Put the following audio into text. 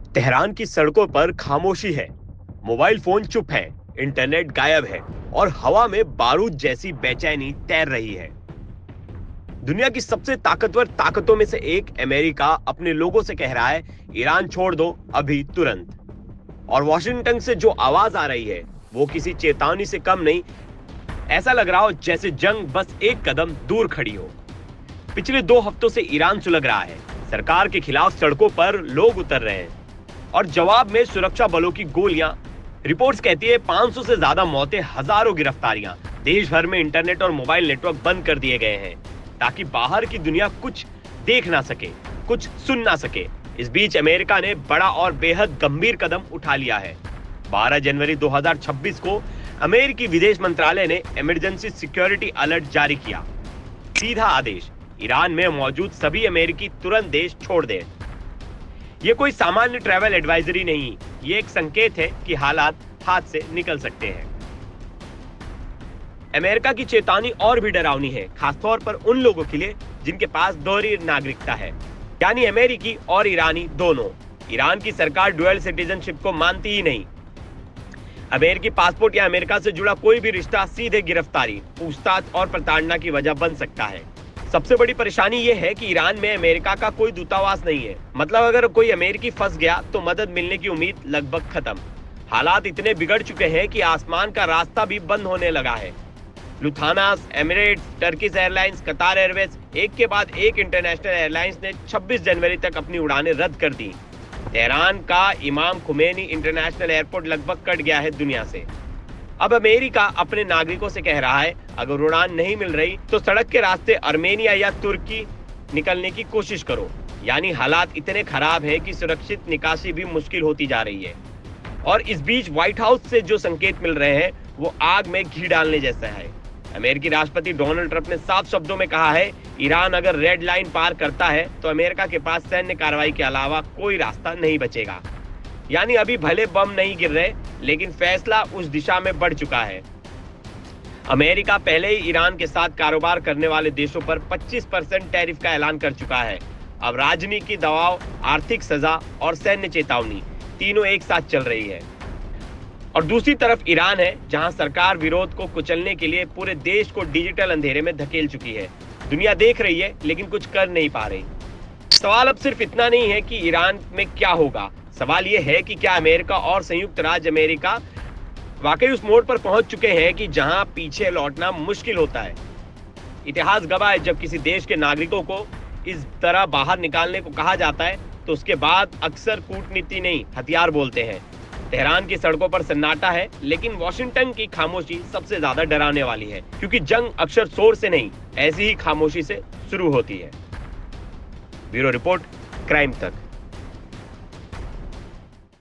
Tehran की सड़कों पर खामोशी है, मोबाइल फोन चुप है, इंटरनेट गायब है और हवा में बारूद जैसी बेचैनी तैर रही है। दुनिया की सबसे ताकतवर ताकतों में से एक अमेरिका अपने लोगों से कह रहा है, ईरान छोड़ दो अभी तुरंत। और वॉशिंगटन से जो आवाज आ रही है वो किसी चेतावनी से कम नहीं। ऐसा लग रहा हो जैसे जंग बस एक कदम दूर खड़ी हो। पिछले 2 हफ्तों से ईरान सुलग रहा है, सरकार के खिलाफ सड़कों पर लोग उतर रहे हैं और जवाब में सुरक्षा बलों की गोलियां। रिपोर्ट्स कहती है 500 से ज्यादा मौतें, हजारों गिरफ्तारियां। देश भर में इंटरनेट और मोबाइल नेटवर्क बंद कर दिए गए हैं ताकि बाहर की दुनिया कुछ देख ना सके, कुछ सुन ना सके। इस बीच अमेरिका ने बड़ा और बेहद गंभीर कदम उठा लिया है। 12 जनवरी 2026 को अमेरिकी विदेश मंत्रालय ने इमरजेंसी सिक्योरिटी अलर्ट जारी किया। सीधा आदेश, ईरान में मौजूद सभी अमेरिकी तुरंत देश छोड़ दें। यह कोई सामान्य ट्रैवल एडवाइजरी नहीं, ये एक संकेत है कि हालात हाथ से निकल सकते हैं। अमेरिका की चेतावनी और भी डरावनी है, खासतौर पर उन लोगों के लिए जिनके पास दोहरी नागरिकता है, यानी अमेरिकी और ईरानी दोनों। ईरान की सरकार डुअल सिटीजनशिप को मानती ही नहीं। अमेरिकी पासपोर्ट या अमेरिका से जुड़ा कोई भी रिश्ता सीधे गिरफ्तारी, पूछताछ और प्रताड़ना की वजह बन सकता है। सबसे बड़ी परेशानी यह है कि ईरान में अमेरिका का कोई दूतावास नहीं है। मतलब अगर कोई अमेरिकी फंस गया तो मदद मिलने की उम्मीद लगभग खत्म। हालात इतने बिगड़ चुके हैं कि आसमान का रास्ता भी बंद होने लगा है। लुफ्थांसा, एमिरेट्स, टर्किश एयरलाइंस, कतार एयरवेज, एक के बाद एक इंटरनेशनल एयरलाइंस ने 26 जनवरी तक अपनी उड़ानें रद्द कर दी। तेहरान का इमाम खुमैनी इंटरनेशनल एयरपोर्ट लगभग कट गया है दुनिया से। अब अमेरिका अपने नागरिकों से कह रहा है, अगर उड़ान नहीं मिल रही तो सड़क के रास्ते आर्मेनिया या तुर्की निकलने की कोशिश करो। यानी हालात इतने खराब हैं कि सुरक्षित निकासी भी मुश्किल होती जा रही है। और इस बीच व्हाइट हाउस से जो संकेत मिल रहे हैं वो आग में घी डालने जैसा है। अमेरिकी राष्ट्रपति डोनाल्ड ट्रंप ने साफ शब्दों में कहा है, ईरान अगर रेड लाइन पार करता है तो अमेरिका के पास सैन्य कार्रवाई के अलावा कोई रास्ता नहीं बचेगा। यानी अभी भले बम नहीं गिर रहे, लेकिन फैसला उस दिशा में बढ़ चुका है। अमेरिका पहले ही ईरान के साथ कारोबार करने वाले देशों पर 25% टैरिफ का ऐलान कर चुका है। अब राजनीति दबाव, आर्थिक सजा और सैन्य चेतावनी तीनों एक साथ चल रही है। और दूसरी तरफ ईरान है, जहां सरकार विरोध को कुचलने के लिए पूरे देश को डिजिटल अंधेरे में धकेल चुकी है। दुनिया देख रही है लेकिन कुछ कर नहीं पा रही। सवाल अब सिर्फ इतना नहीं है कि ईरान में क्या होगा, सवाल यह है कि क्या अमेरिका और संयुक्त राज्य अमेरिका वाकई उस मोड़ पर पहुंच चुके हैं कि जहां पीछे लौटना मुश्किल होता है। इतिहास गवाह है, जब किसी देश के नागरिकों को इस तरह बाहर निकालने को कहा जाता है तो उसके बाद अक्सर कूटनीति नहीं, हथियार बोलते हैं। तेहरान की सड़कों पर सन्नाटा है, लेकिन वॉशिंगटन की खामोशी सबसे ज्यादा डराने वाली है, क्योंकि जंग अक्सर शोर से नहीं, ऐसी ही खामोशी से शुरू होती है। ब्यूरो रिपोर्ट, क्राइम तक।